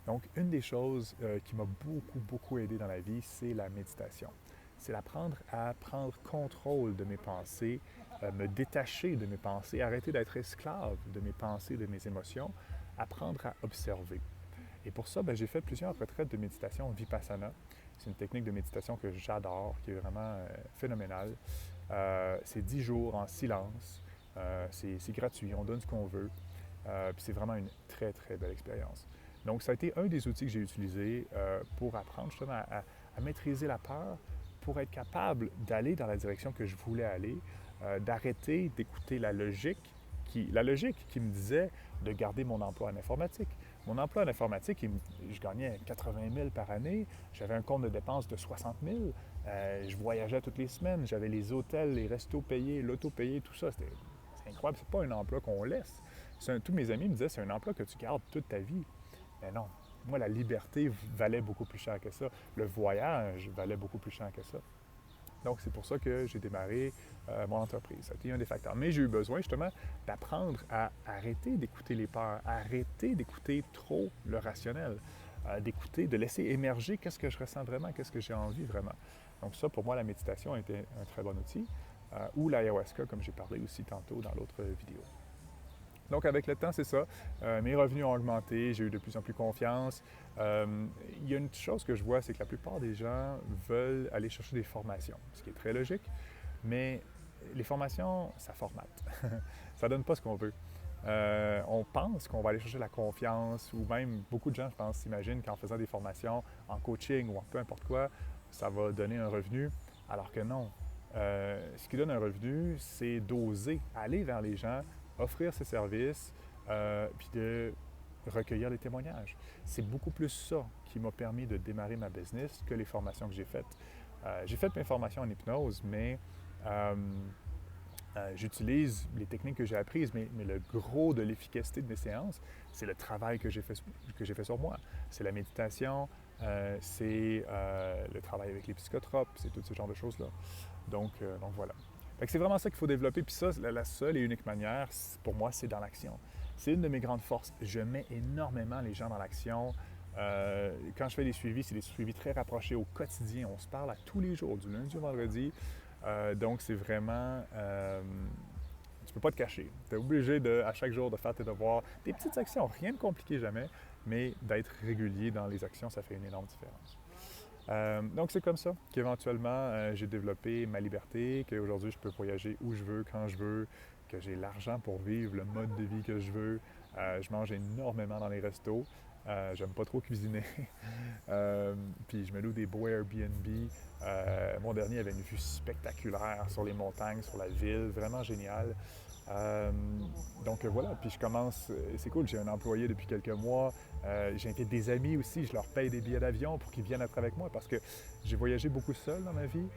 Donc, une des choses qui m'a beaucoup aidé dans la vie, c'est la méditation. C'est d'apprendre à prendre contrôle de mes pensées, me détacher de mes pensées, arrêter d'être esclave de mes pensées, de mes émotions, apprendre à observer. Et pour ça, ben, j'ai fait plusieurs retraites de méditation Vipassana. C'est une technique de méditation que j'adore, qui est vraiment phénoménale. C'est 10 jours en silence. C'est gratuit, on donne ce qu'on veut. Puis c'est vraiment une très belle expérience. Donc, ça a été un des outils que j'ai utilisé pour apprendre justement à maîtriser la peur, pour être capable d'aller dans la direction que je voulais aller, d'arrêter d'écouter la logique qui me disait de garder mon emploi en informatique. Mon emploi en informatique, je gagnais 80 000 par année, j'avais un compte de dépenses de 60 000, je voyageais toutes les semaines, j'avais les hôtels, les restos payés, l'auto payé, tout ça. C'est incroyable, c'est pas un emploi qu'on laisse. Tous mes amis me disaient, c'est un emploi que tu gardes toute ta vie. Mais non, moi, la liberté valait beaucoup plus cher que ça. Le voyage valait beaucoup plus cher que ça. Donc, c'est pour ça que j'ai démarré mon entreprise. Ça a été un des facteurs. Mais j'ai eu besoin justement d'apprendre à arrêter d'écouter les peurs, arrêter d'écouter trop le rationnel, d'écouter, de laisser émerger qu'est-ce que je ressens vraiment, qu'est-ce que j'ai envie vraiment. Donc ça, pour moi, la méditation a été un très bon outil. Ou l'ayahuasca, comme j'ai parlé aussi tantôt dans l'autre vidéo. Donc, avec le temps, c'est ça. Mes revenus ont augmenté, j'ai eu de plus en plus confiance. Il y a une chose que je vois, c'est que la plupart des gens veulent aller chercher des formations, ce qui est très logique, mais les formations, ça formate. Ça ne donne pas ce qu'on veut. On pense qu'on va aller chercher la confiance, ou même beaucoup de gens, je pense, s'imaginent qu'en faisant des formations, en coaching ou en peu importe quoi, ça va donner un revenu, alors que non. Ce qui donne un revenu, c'est d'oser aller vers les gens, offrir ses services, puis de recueillir des témoignages. C'est beaucoup plus ça qui m'a permis de démarrer ma business que les formations que j'ai faites. J'ai fait mes formations en hypnose, mais j'utilise les techniques que j'ai apprises, mais le gros de l'efficacité de mes séances, c'est le travail que j'ai fait sur moi. C'est la méditation, c'est le travail avec les psychotropes, c'est tout ce genre de choses-là. Donc voilà. C'est vraiment ça qu'il faut développer. Puis ça, la seule et unique manière, pour moi, c'est dans l'action. C'est une de mes grandes forces. Je mets énormément les gens dans l'action. Quand je fais des suivis, c'est des suivis très rapprochés au quotidien. On se parle à tous les jours, du lundi au vendredi. Donc, c'est vraiment... tu peux pas te cacher. Tu es obligé à chaque jour de faire tes devoirs. Des petites actions, rien de compliqué jamais, mais d'être régulier dans les actions, ça fait une énorme différence. Donc, c'est comme ça qu'éventuellement, j'ai développé ma liberté, qu'aujourd'hui, je peux voyager où je veux, quand je veux, que j'ai l'argent pour vivre le mode de vie que je veux. Je mange énormément dans les restos. J'aime pas trop cuisiner. Puis je me loue des beaux Airbnb. Mon dernier avait une vue spectaculaire sur les montagnes, sur la ville, vraiment génial. Euh, donc voilà, puis je commence, c'est cool, j'ai un employé depuis quelques mois, j'invite des amis aussi, je leur paye des billets d'avion pour qu'ils viennent être avec moi parce que j'ai voyagé beaucoup seul dans ma vie.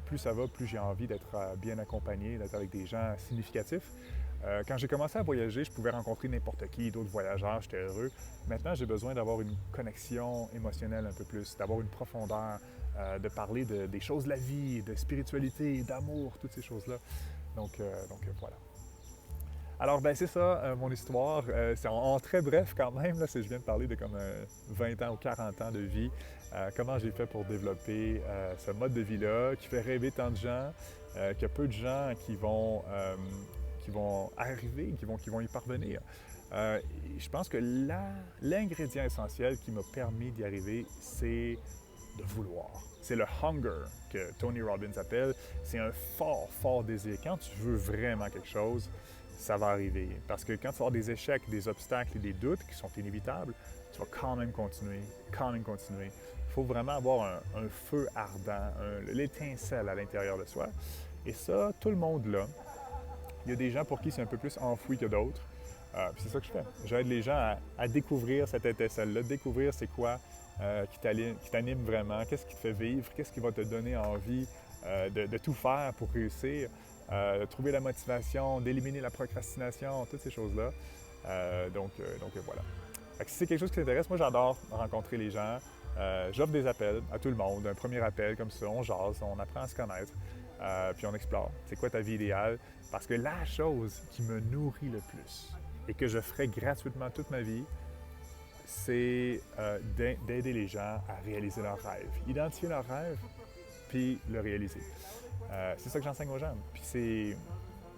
Plus ça va, plus j'ai envie d'être bien accompagné, d'être avec des gens significatifs. Quand j'ai commencé à voyager, je pouvais rencontrer n'importe qui, d'autres voyageurs, j'étais heureux. Maintenant, j'ai besoin d'avoir une connexion émotionnelle un peu plus, d'avoir une profondeur, de parler des choses de la vie, de spiritualité, d'amour, toutes ces choses-là. Donc voilà. Alors, ben c'est ça, mon histoire. C'est en très bref quand même. Là, je viens de parler de comme 20 ans ou 40 ans de vie. Comment j'ai fait pour développer ce mode de vie-là qui fait rêver tant de gens, qu'il y a peu de gens qui vont arriver, qui vont y parvenir. Je pense que l'ingrédient essentiel qui m'a permis d'y arriver, c'est de vouloir. C'est le hunger que Tony Robbins appelle. C'est un fort désir. Quand tu veux vraiment quelque chose, ça va arriver. Parce que quand tu vas avoir des échecs, des obstacles et des doutes qui sont inévitables, tu vas quand même continuer. Il faut vraiment avoir un feu ardent, l'étincelle à l'intérieur de soi. Et ça, tout le monde l'a. Il y a des gens pour qui c'est un peu plus enfoui que d'autres. Puis c'est ça que je fais. J'aide les gens à découvrir cette étincelle-là, découvrir c'est quoi qui t'anime vraiment, qu'est-ce qui te fait vivre, qu'est-ce qui va te donner envie de tout faire pour réussir, de trouver la motivation, d'éliminer la procrastination, toutes ces choses-là. Donc voilà. Fait que si c'est quelque chose qui t'intéresse, moi j'adore rencontrer les gens. J'offre des appels à tout le monde, un premier appel comme ça, on jase, on apprend à se connaître, puis on explore. C'est quoi ta vie idéale? Parce que la chose qui me nourrit le plus et que je ferai gratuitement toute ma vie, c'est d'aider les gens à réaliser leurs rêves. Identifier leurs rêves, puis le réaliser. C'est ça que j'enseigne aux gens. Puis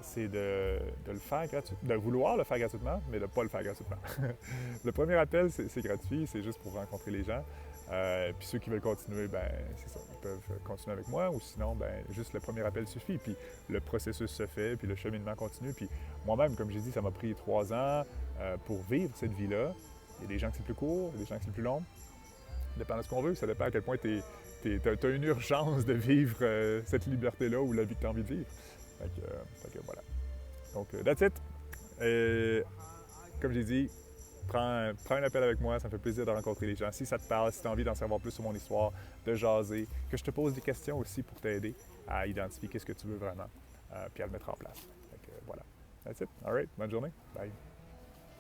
c'est de le faire gratuitement, de vouloir le faire gratuitement, mais de ne pas le faire gratuitement. Le premier appel, c'est gratuit, c'est juste pour rencontrer les gens. Puis ceux qui veulent continuer, ben c'est ça, ils peuvent continuer avec moi, ou sinon, ben juste le premier appel suffit. Puis le processus se fait, puis le cheminement continue. Puis moi-même, comme j'ai dit, ça m'a pris 3 ans pour vivre cette vie-là. Il y a des gens que c'est plus court, il y a des gens que c'est plus long. Ça dépend de ce qu'on veut, ça dépend à quel point tu as une urgence de vivre cette liberté-là ou la vie que tu as envie de vivre. Fait que voilà. Donc, that's it. Comme j'ai dit, prends un appel avec moi, ça me fait plaisir de rencontrer les gens. Si ça te parle, si tu as envie d'en savoir plus sur mon histoire, de jaser, que je te pose des questions aussi pour t'aider à identifier qu'est-ce que tu veux vraiment, puis à le mettre en place. Fait que voilà. That's it. All right. Bonne journée. Bye.